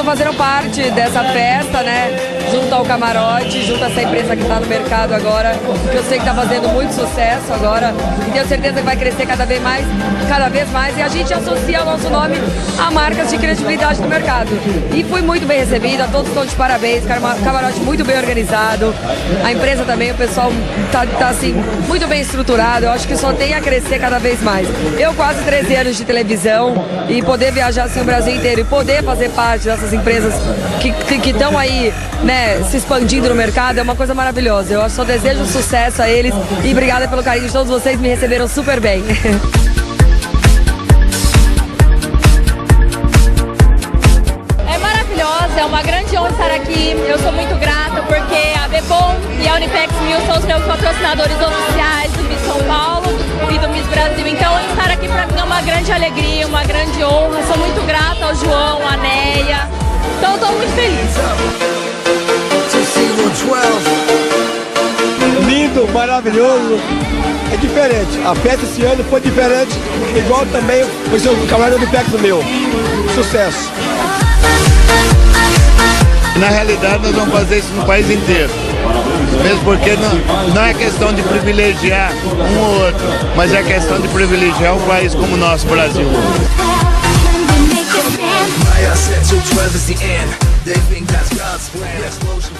tô fazendo parte dessa festa, né? Junto ao camarote, junto a essa empresa que está no mercado agora, que eu sei que está fazendo muito sucesso agora, e tenho certeza que vai crescer cada vez mais, e a gente associa o nosso nome a marcas de credibilidade no mercado. E fui muito bem recebida, todos estão de parabéns, camarote muito bem organizado, a empresa também, o pessoal tá assim, muito bem estruturado, eu acho que só tem a crescer cada vez mais. Eu quase 13 anos de televisão e poder viajar assim o Brasil inteiro e poder fazer parte dessas empresas que estão aí, né, se expandindo no mercado, é uma coisa maravilhosa. Eu só desejo sucesso a eles e obrigada pelo carinho de todos vocês, me receberam super bem. É maravilhosa, é uma grande honra estar aqui. Eu sou muito grata porque a Bebom e a Unipex Mil são os meus patrocinadores oficiais do Miss São Paulo e do Miss Brasil. Então estar aqui para mim é uma grande alegria, uma grande honra. Sou muito grata ao João, à Neia. Então estou muito feliz. Lindo, maravilhoso, é diferente. A festa esse ano foi diferente, igual também foi o camarada do Pex meu. Sucesso. Na realidade nós vamos fazer isso no país inteiro. Mesmo porque não é questão de privilegiar um ou outro, mas é questão de privilegiar um país como o nosso Brasil. My essential 12 is the end. They think that's God's plan.